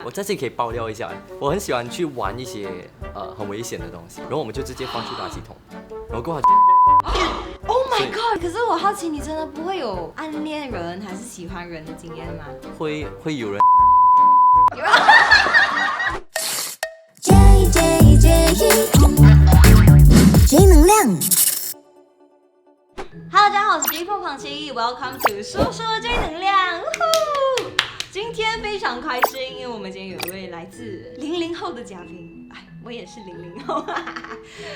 我在这里可以爆料一下，我很喜欢去玩一些很危险的东西，然后我们就直接放去垃圾桶，然后过后Oh my god！ 可是我好奇，你真的不会有暗恋人还是喜欢人的经验吗？会有人。J 能量。Hello， 大家好，我是 J 破旁7 ，Welcome to 说说 J 能量。今天非常开心，因为我们今天有一位来自00后的嘉宾，哎，我也是00后，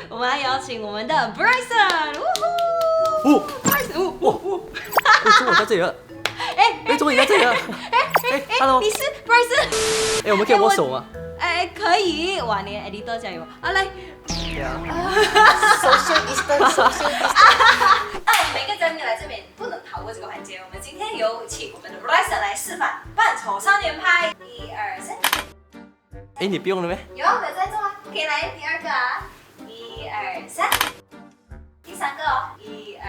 我们来邀请我们的 Bryson。Bryson， 中文在这里了。中文在这里了。Hello， 你是 Bryson？ 我们可以握手吗？可以，哇，连 editor 加油啊，来。Social distance。每个嘉宾来这边不能逃过这个环节。我们今天有请我们的 Bryson 来示范扮丑少年派。1、2、3。你不用了没？有啊，我有在做啊。可以来第二个啊。1、2、3。第三个哦。1、2、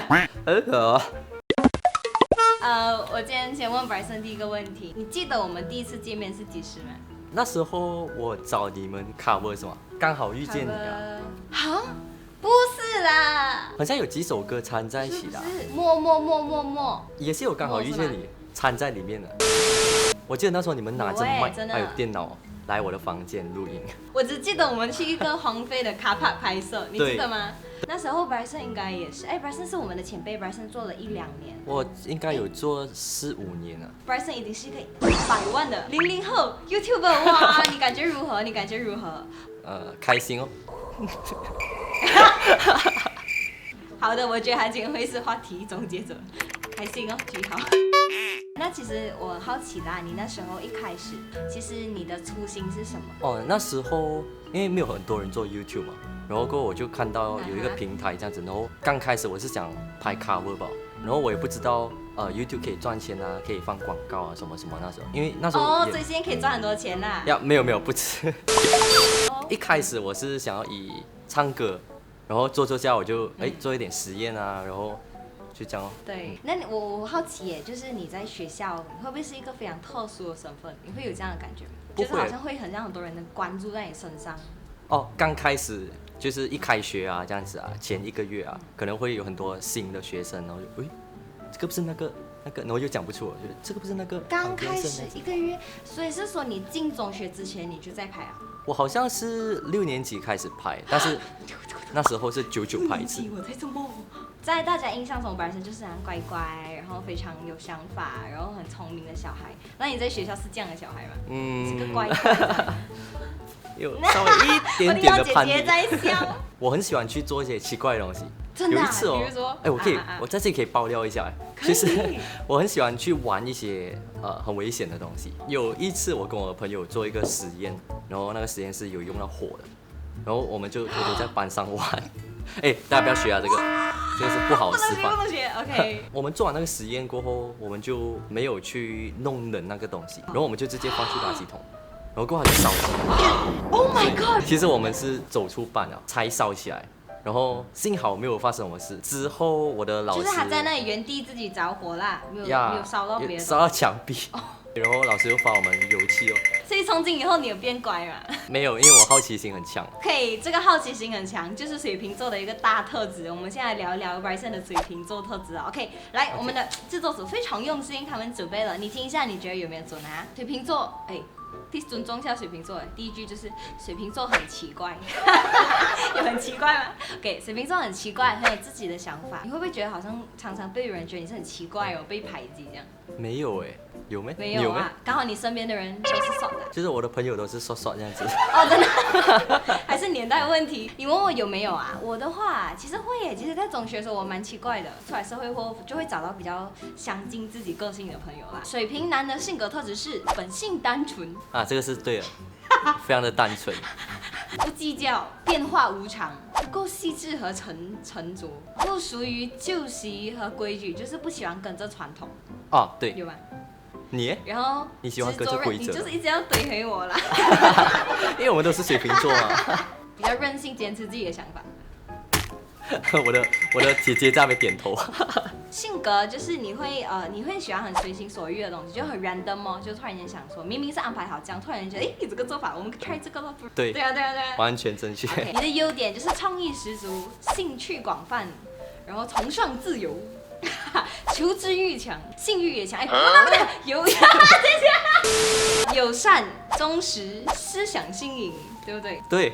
3。很好。我今天先问 Bryson 第一个问题，你记得我们第一次见面是几时吗？那时候我找你们 cover 是吗？刚好遇见你啊。好，不是啦，好像有几首歌掺在一起的。是默，也是有刚好遇见你掺在里面的。我记得那时候你们拿着麦还有电脑来我的房间录音。我只记得我们去一个荒废的卡帕拍摄，你记得吗？那时候 Bryson 应该也是，Bryson 是我们的前辈 ，Bryson 做了1、2年。我应该有做4、5年了。Bryson 已经是一个100万的00后 YouTuber， 哇，你感觉如何？你感觉如何？开心哦。好的，我觉得他今天会是话题终结者，开心哦，句号。那其实我好奇啦，你那时候一开始，其实你的初心是什么？那时候因为没有很多人做 YouTube 嘛，然后过后我就看到有一个平台这样子，然后刚开始我是想拍 cover 吧，然后我也不知道YouTube 可以赚钱啊，可以放广告啊什么什么那时候，因为那时候所以现在可以赚很多钱啦。没有不止。一开始我是想要以唱歌，然后做下我就做一点实验啊，然后就这样哦。对，那我好奇耶，就是你在学校，你会不会是一个非常特殊的身份？你会有这样的感觉吗？不会，就是好像会很让很多人的关注在你身上。刚开始就是一开学啊这样子啊，前1个月啊，可能会有很多新的学生，然后就这个不是那个，然后又讲不出了，就是这个不是那个。刚开始1个月，所以是说你进中学之前你就在拍啊？我好像是6年级开始拍，但是那时候是99拍一次。我在做梦。在大家印象中，Bryson就是很乖乖，然后非常有想法，然后很聪明的小孩。那你在学校是这样的小孩吗？是个乖乖的。有稍微一点点的叛逆。我听到姐姐在笑。我很喜欢去做一些奇怪的东西。真的、有一次比如说，我在这里可以爆料一下，就是我很喜欢去玩一些很危险的东西。有一次我跟我的朋友做一个实验，然后那个实验室有用到火的，然后我们就偷偷在班上玩。大家不要学啊，这个是不好的示范。不能学 ，OK。我们做完那个实验过后，我们就没有去弄冷那个东西，然后我们就直接放去垃圾桶，然后过后它就烧起来。Oh my god！ 其实我们是走出班了才烧起来。然后幸好没有发生什么事。之后我的老师就是他在那里原地自己着火啦，没有烧到别人，烧到墙壁。然后老师又罚我们油漆哦。所以从今以后你有变乖吗？没有，因为我好奇心很强。OK， 这个好奇心很强，就是水瓶座的一个大特质。我们现在聊一聊 Bryson 的水瓶座特质啊。OK， 来，我们的制作组非常用心，他们准备了，你听一下，你觉得有没有准啊？水瓶座，尊重一下水瓶座。第一句就是水瓶座很奇怪，有很奇怪吗 ？OK， 水瓶座很奇怪，很有自己的想法。你会不会觉得好像常常被有人觉得你是很奇怪哦，被排挤这样？没有有没？没有啊，刚好你身边的人都是瘦的。就是我的朋友都是瘦这样子。真的？还是年代问题？你问我有没有啊？我的话其实会耶。其实，在中学的时候我蛮奇怪的，出来社会后就会找到比较相近自己个性的朋友啦。水瓶男的性格特质是本性单纯啊，这个是对的，非常的单纯，不计较，变化无常，不够细致和沉着，不属于旧习和规矩，就是不喜欢跟着传统。对，有吗？你？然后你喜欢跟着规则？你就是一直要怼回我啦。因为我们都是水瓶座嘛。比较任性，坚持自己的想法。我的姐姐在那边点头。性格就是你会喜欢很随心所欲的东西，就很 random 哦，就突然间想说，明明是安排好这样，突然间觉得，哎，你这个做法，我们 try 这个咯。对对啊。完全正确。Okay, 你的优点就是创意十足，兴趣广泛，然后崇尚自由，求知欲强，性欲也强。哎，不对，友善、忠实、思想新颖，对不对？对。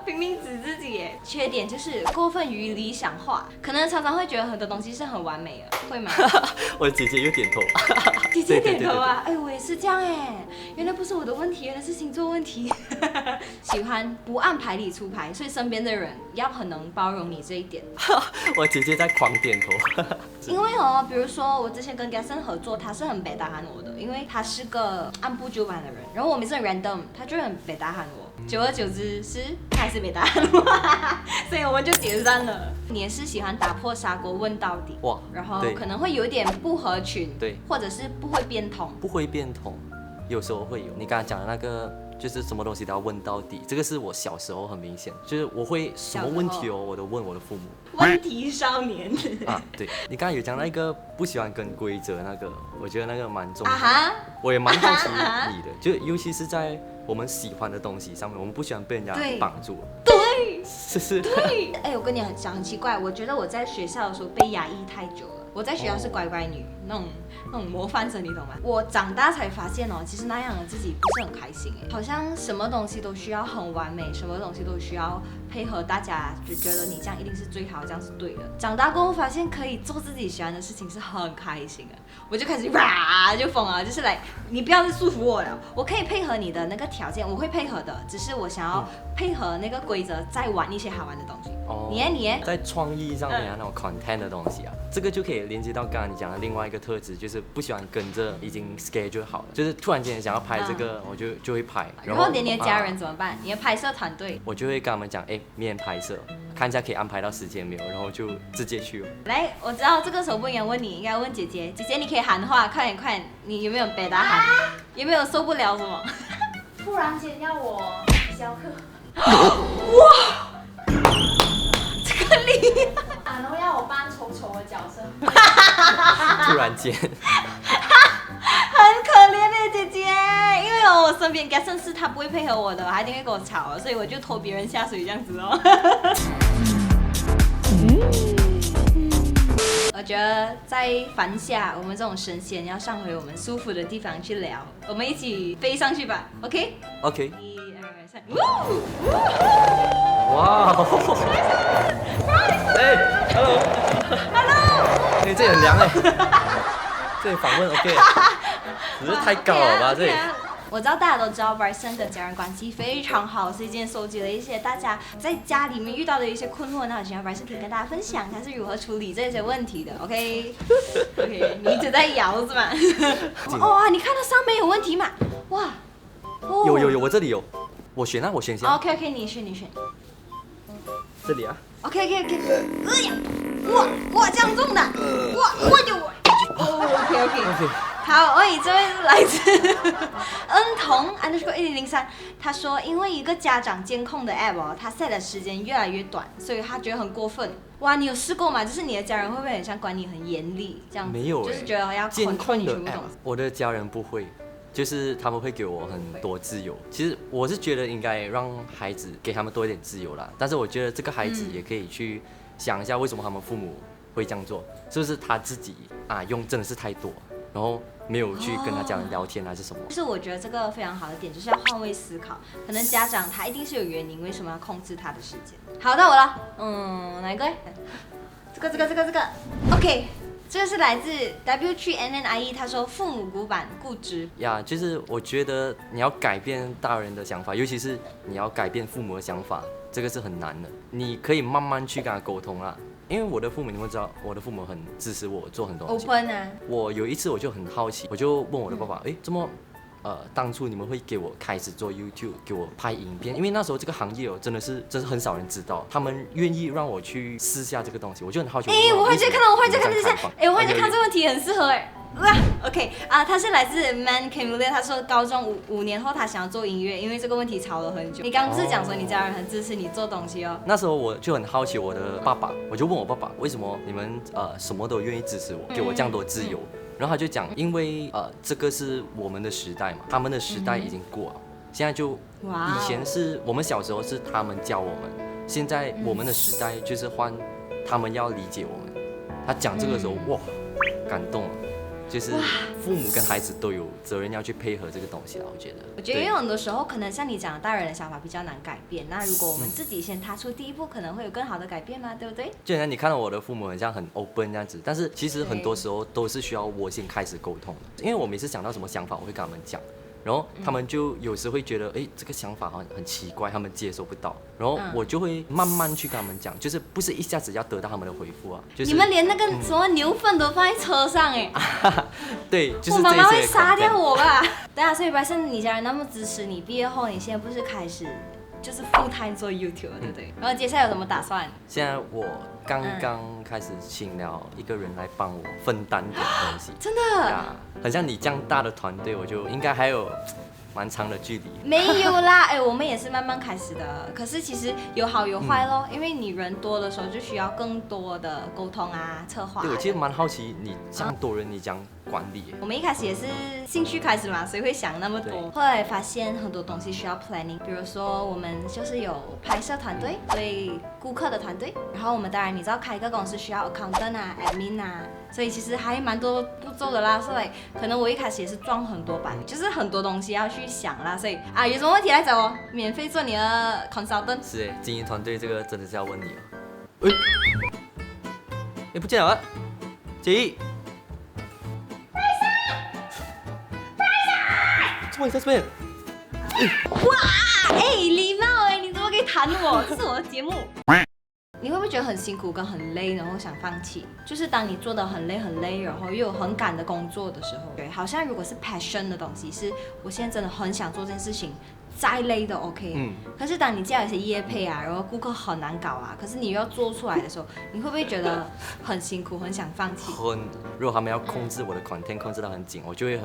拼命指自己耶。缺点就是过分于理想化，可能常常会觉得很多东西是很完美的，会吗？我的姐姐又点头。姐姐点头啊！哎，我也是这样哎，原来不是我的问题，原来是星座问题。喜欢不按牌理出牌，所以身边的人要很能包容你这一点。我姐姐在狂点头。因为比如说我之前跟 Gaston 合作，他是很北大喊我的，因为他是个按部就班的人，然后我每次很 random， 他就很北大喊我。久而久之他还是北大喊我，所以我们就解散了。你也是喜欢打破砂锅问到底，哇，然后可能会有点不合群，对，或者是不会变通。不会变通，有时候会有。你刚才讲的那个，就是什么东西都要问到底，这个是我小时候很明显，就是我会什么问题我都问我的父母。问题少年啊，对，你刚才有讲那个不喜欢跟规则那个，我觉得那个蛮重要的。哈，我也蛮好奇你的，就尤其是在我们喜欢的东西上面，我们不喜欢被人家绑住。对，是。对，哎，我跟你讲很奇怪，我觉得我在学校的时候被压抑太久了。我在学校是乖乖女，那种模范生，你懂吗？我长大才发现其实那样的自己不是很开心好像什么东西都需要很完美，什么东西都需要配合大家，就觉得你这样一定是最好，这样是对的。长大过后发现可以做自己喜欢的事情是很开心的，我就开始就疯了，就是来你不要再束缚我了，我可以配合你的那个条件，我会配合的，只是我想要配合那个规则，再玩一些好玩的东西。你在创意上面那种 content 的东西这个就可以连接到刚刚你讲的另外一个特质，就是不喜欢跟着已经 schedule 好了，就是突然间想要拍这个，我就会拍。然后连你的家人怎么办？你的拍摄团队，我就会跟他们讲，明天拍摄，看一下可以安排到时间没有，然后就直接去。来，我知道这个时候不应该问你，应该问姐姐。姐姐，你可以喊话，快点，你有没有北大喊？有没有受不了什么？突然间要我教课，哇！这个厉害，然后要我扮丑丑的角色，突然间，很可怜的姐姐，因为我身边 Gaston 是他不会配合我的，他一定会跟我吵，所以我就拖别人下水这样子我觉得在凡下，我们这种神仙要上回我们舒服的地方去聊，我们一起飞上去吧 ，OK？ OK。1、2、3，哇！Hello， 你这很凉这里访问 OK， 只是太高了吧这里。我知道大家都知道 Bryson 跟家人关系非常好，所以今天收集了一些大家在家里面遇到的一些困惑，那我希望 Bryson 可以跟大家分享他是如何处理这些问题的。OK， 你一直在摇是吗？哇，你看到上面有问题吗？哇，有，我这里有，我选先。OK， 你选。这里啊。OK， 哎呀，哇，这样重的，OK。好，这位是来自恩童_1003，他说因为一个家长监控的 app 他 set 的时间越来越短，所以他觉得很过分。哇，你有试过吗？就是你的家人会不会很像管你很严厉这样子？没有，就是觉得要监控你的全部东西。我的家人不会，就是他们会给我很多自由。其实我是觉得应该让孩子给他们多一点自由啦，但是我觉得这个孩子也可以去想一下，为什么他们父母会这样做，是不是他自己用真的是太多，然后没有去跟他家人聊天还是什么？就是我觉得这个非常好的点，就是要换位思考。可能家长他一定是有原因，为什么要控制他的时间？好，到我了。哪一个？这个。OK， 这个是来自 W3NNIE， 他说父母古板固执。就是我觉得你要改变大人的想法，尤其是你要改变父母的想法，这个是很难的。你可以慢慢去跟他沟通啦。因为我的父母，你们知道，我的父母很支持我做很多东西。Open 啊！我有一次我就很好奇，我就问我的爸爸，怎么当初你们会给我开始做 YouTube， 给我拍影片？因为那时候这个行业真的是很少人知道，他们愿意让我去试下这个东西，我就很好奇。我忽然间看到，这个问题很适合 OK 啊，他是来自 Man Camilla， 他说高中五年后他想要做音乐，因为这个问题吵了很久。你刚刚不是讲说你家人很支持你做东西哦？那时候我就很好奇我的爸爸，我就问我爸爸，为什么你们什么都愿意支持我，给我这样多自由？然后他就讲，因为这个是我们的时代嘛，他们的时代已经过了，现在就以前是我们小时候是他们教我们，现在我们的时代就是换他们要理解我们。他讲这个时候，哇，感动了。就是父母跟孩子都有责任要去配合这个东西了，我觉得。我觉得因为很多时候可能像你讲的，大人的想法比较难改变。那如果我们自己先踏出第一步，可能会有更好的改变嘛，对不对？就像你看到我的父母很像很 open 这样子，但是其实很多时候都是需要我先开始沟通的，因为我每次想到什么想法，我会跟他们讲。然后他们就有时会觉得，哎，这个想法好像很奇怪，他们接受不到。然后我就会慢慢去跟他们讲，就是不是一下子要得到他们的回复啊。就是你们连那个什么牛粪都放在车上哎。对，就是我妈妈会杀掉我吧？对啊，所以Bryson，你家人那么支持你，毕业后你现在不是开始就是full time 做 YouTube， 对不对？然后接下来有什么打算？现在我刚刚开始请了一个人来帮我分担点东西，真的呀，很像你这样大的团队，我就应该还有蛮长的距离。没有啦，哎，我们也是慢慢开始的。可是其实有好有坏咯，因为你人多的时候就需要更多的沟通啊、策划。对，我其实蛮好奇你这样多人，你讲管理。我们一开始也是兴趣开始嘛，谁会想那么多？后来发现很多东西需要 planning， 比如说我们就是有拍摄团队，所以顾客的团队，然后我们当然你知道开一个公司需要 accountant 啊、admin 啊。所以其实还蛮多步骤的啦，所以可能我一开始也是撞很多板，就是很多东西要去想啦。所以啊，有什么问题来找我，免费做你的 consultant。是哎，经营团队这个真的是要问你哦。哎，不见了，杰毅，怎么在这边？哇，哎，礼貌哎，你怎么可以弹我？这是我的节目。你会不会觉得很辛苦跟很累，然后想放弃？就是当你做的很累，然后又有很赶的工作的时候，对，好像如果是 passion 的东西，是我现在真的很想做这件事情，再累都 OK。可是当你接到一些业配啊，然后顾客很难搞啊，可是你又要做出来的时候，你会不会觉得很辛苦，很想放弃？如果他们要控制我的 content 控制到很紧，我就会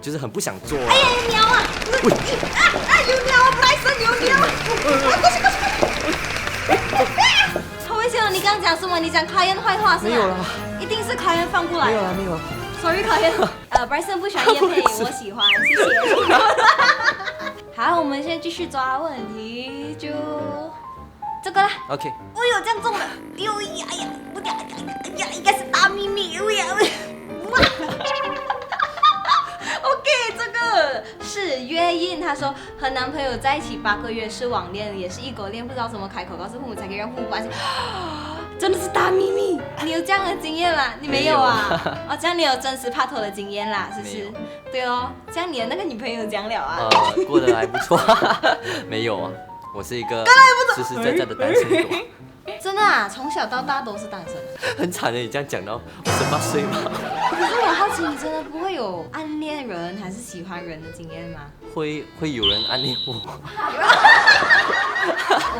就是很不想做。哎呀，有鸟啊！有鸟啊！来生有鸟！过去！好危险哦！你刚刚讲什么？你讲client坏话是吗？没有啦，一定是client放过来。没有啦，没有啦。Sorry client。Bryson 不喜欢业配，我喜欢，谢谢。好，我们现在继续抓问题，就这个啦。OK。哎呦，这样中了！哎呦呀呀！哎呀，应该是大秘密！哎呀！哇！ OK， 这个是约印，他说和男朋友在一起8个月，是网恋，也是异国恋，不知道怎么开口告诉父母才可以让父母发现，真的是大秘密。你有这样的经验吗？你没有啊？哦，这样你有真实拍拖的经验啦，是不是？对哦，这样你的那个女朋友讲了啊？过得还不错，没有啊，我是一个实实在在的单身狗。真的啊，从小到大都是单身。很惨的，你这样讲到我18岁吗？可是我好奇，你真的不会有暗恋人还是喜欢人的经验吗？会有人暗恋我。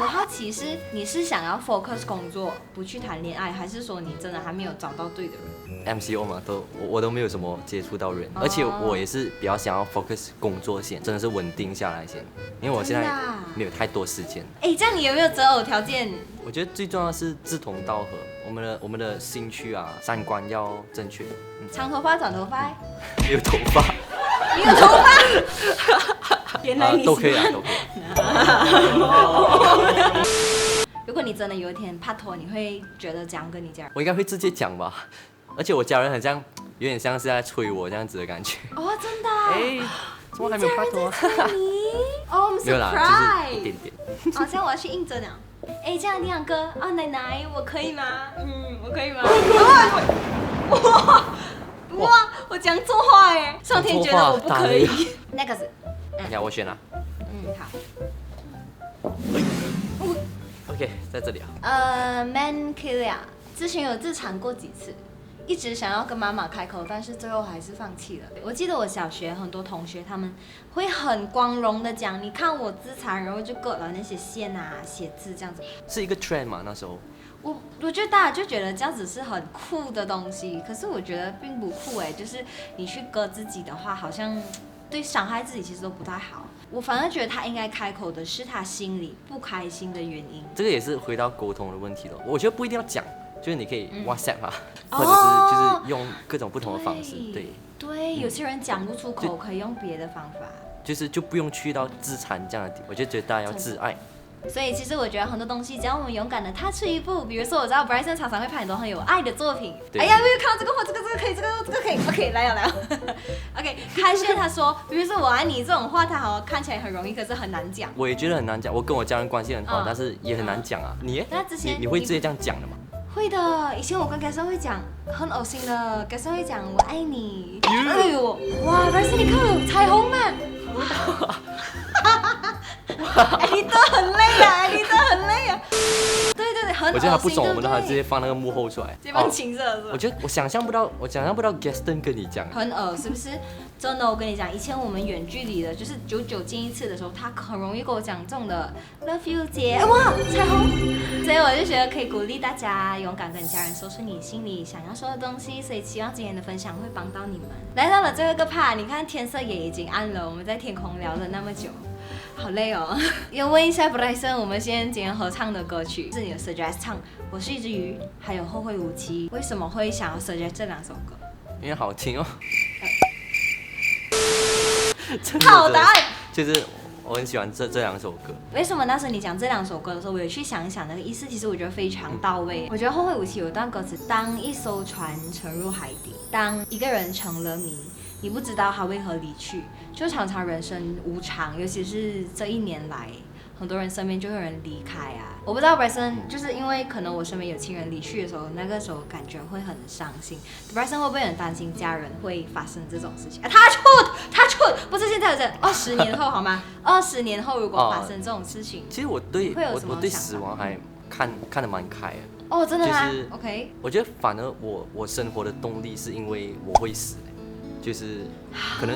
我好奇是你是想要 focus 工作，不去谈恋爱，还是说你真的还没有找到对的人 ？MCO 嘛，我都没有什么接触到人，而且我也是比较想要 focus 工作先，真的是稳定下来先，因为我现在没有太多时间。哎，这样你有没有择偶条件？我觉得最重要的是志同道合，我们的兴趣啊、三观要正确。长头发、短头发？没有头发。你有头发？原来你都可以啊，都可以。如果你真的有一天拍拖，你会觉得怎样跟你家人？我应该会直接讲吧，而且我家人很像，有点像是在催我这样子的感觉。哦，真的？哎，怎么还没有拍拖啊？哦，没有啦，就是一点点。好像我要去应征了。哎，这样亮哥啊，奶奶，我可以吗？我可以吗？哇，我讲错话哎，上天觉得我不可以。那个是，你看我选了。好。OK， 在这里啊。Man Killer 之前有自残过几次，一直想要跟妈妈开口，但是最后还是放弃了。我记得我小学很多同学他们会很光荣的讲，你看我自残，然后就割了那些线啊、写字这样子。是一个 trend 嘛，那时候。我觉得大家就觉得这样子是很酷的东西，可是我觉得并不酷哎，就是你去割自己的话，好像对伤害自己其实都不太好。我反而觉得他应该开口的是他心里不开心的原因。这个也是回到沟通的问题了。我觉得不一定要讲，就是你可以 WhatsApp 啊，或者是就是用各种不同的方式。对，有些人讲不出口，可以用别的方法。就不用去到自残这样的地步，我就觉得大家要自爱。所以其实我觉得很多东西，只要我们勇敢的踏出一步，比如说我知道 Bryson 常常会拍很多很有爱的作品。哎呀，我有看到这个可以，这个可以 ，OK， 来了。OK， 开炫他说，比如说我爱你这种话，他好像看起来很容易，可是很难讲。我也觉得很难讲，我跟我家人关系很好，但是也很难讲啊。那之前你会直接这样讲的吗？会的，以前我跟 Gaston 会讲很恶心的，Gaston 会讲我爱你。哎呦，哇 ，Bryson 你看有彩虹吗？你都很累啊！对，很恶心。我觉得他不懂我们的话，直接放那个幕后出来，直接放青色是吧？我想象不到 Gaston 跟你讲，很恶是不是？真的，我跟你讲，以前我们远距离的，就是久久见一次的时候，他很容易跟我讲这种的 love you 姐，哇，彩虹。所以我就觉得可以鼓励大家勇敢跟家人说出你心里想要说的东西，所以希望今天的分享会帮到你们。来到了最后一个 part， 你看天色也已经暗了，我们在天空聊了那么久。好累哦，要问一下 Bryson， 我们今天合唱的歌曲是你的 suggest 唱《我是一只鱼》，还有《后会无期》，为什么会想要 suggest 这两首歌？因为好听哦。好答案，就是我很喜欢这两首歌。为什么那时候你讲这两首歌的时候，我有去想一想那个意思，其实我觉得非常到位。我觉得《后会无期》有一段歌词：当一艘船沉入海底，当一个人成了谜。你不知道他为何离去，就常常人生无常，尤其是这一年来，很多人身边就会有人离开啊。我不知道 Bryson， 就是因为可能我身边有亲人离去的时候，那个时候感觉会很伤心。Bryson 会不会很担心家人会发生这种事情？他出，不是现在的20年后好吗？20年后如果发生这种事情，其实我对死亡还看得蛮开的。哦，真的吗？就是 OK。我觉得反而我生活的动力是因为我会死。就是可能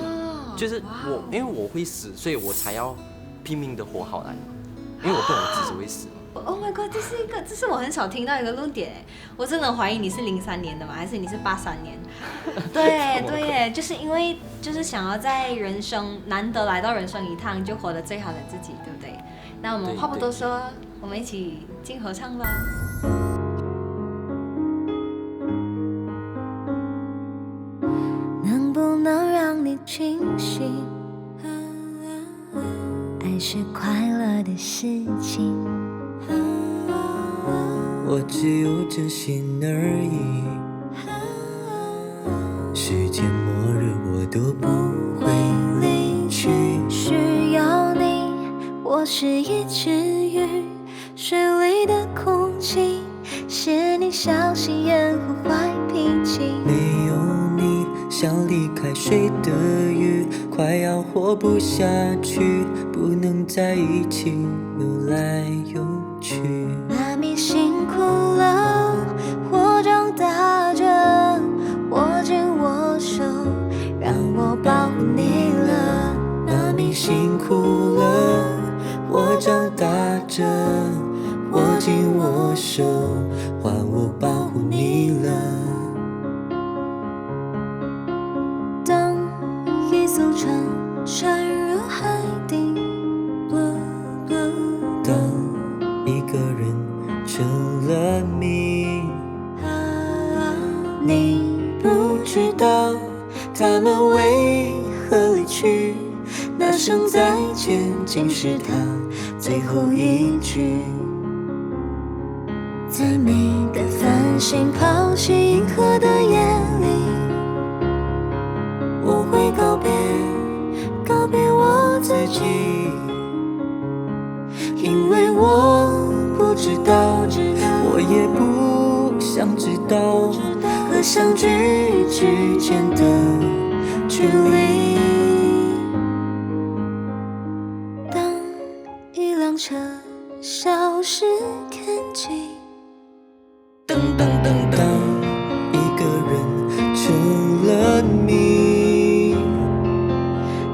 就是因为我会死，所以我才要拼命的活好来，因为我不能自己会死。Oh my god， 这是我很少听到一个论点哎，我真的怀疑你是03年的吗？还是你是83年？对耶，就是因为就是想要在人生难得来到人生一趟，就活得最好的自己，对不对？那我们话不多说，我们一起进合唱吧。清醒，爱是快乐的事情。我只有真心而已，世界末日我都不会离去。需要你，我是一只鱼，水里的空气，是你小心眼和坏脾气。没有你，像离开水的鱼，快要活不下去，不能在一起游来游去。妈咪辛苦了，我长大着，握紧我手，让我保护你了。妈咪辛苦了，我长大着，握紧我手，换我保护你了。当一艘船沉入海底，当一个人成了谜，你不知道他们为何离去，那声再见竟是他最后一句。在每个繁星抛弃银河的夜里，我会告别我自己，因为我不知道，我也不想知道和相聚之间的距离。当一辆车消失天际，当一个人成了谜，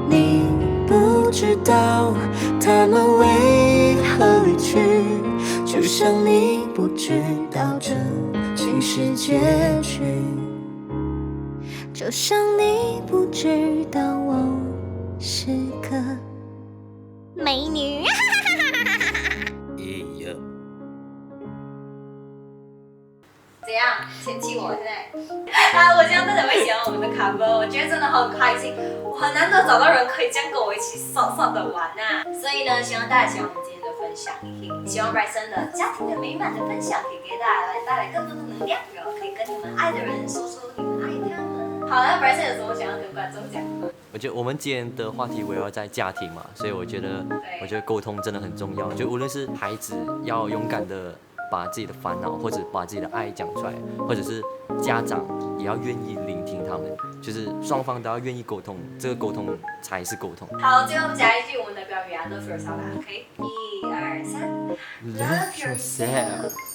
你不知道他们为何离去，就像你不知道这竟是结局，就像你不知道我是个美女。怎样？嫌弃我现在？啊，我这样真的会喜欢我们的 cover， 我觉得真的很开心，我很难得找到人可以这样跟我一起爽爽的玩啊！所以呢，希望大家喜欢我们今天的分享，也可以希望 Bryson 的家庭的美满的分享，可以给大家带来更多的能量，然后可以跟你们爱的人说说你们爱他们。好，那 Bryson 有什么想要跟观众讲的吗？我觉得我们今天的话题围绕在家庭嘛，所以我觉得沟通真的很重要。就无论是孩子要勇敢的把自己的烦恼或者把自己的爱讲出来，或者是家长也要愿意聆听他们，就是双方都要愿意沟通，这个沟通才是沟通。好，最后加一句我们的标语啊 ，Love yourself，OK，1、2、3 ，Love yourself。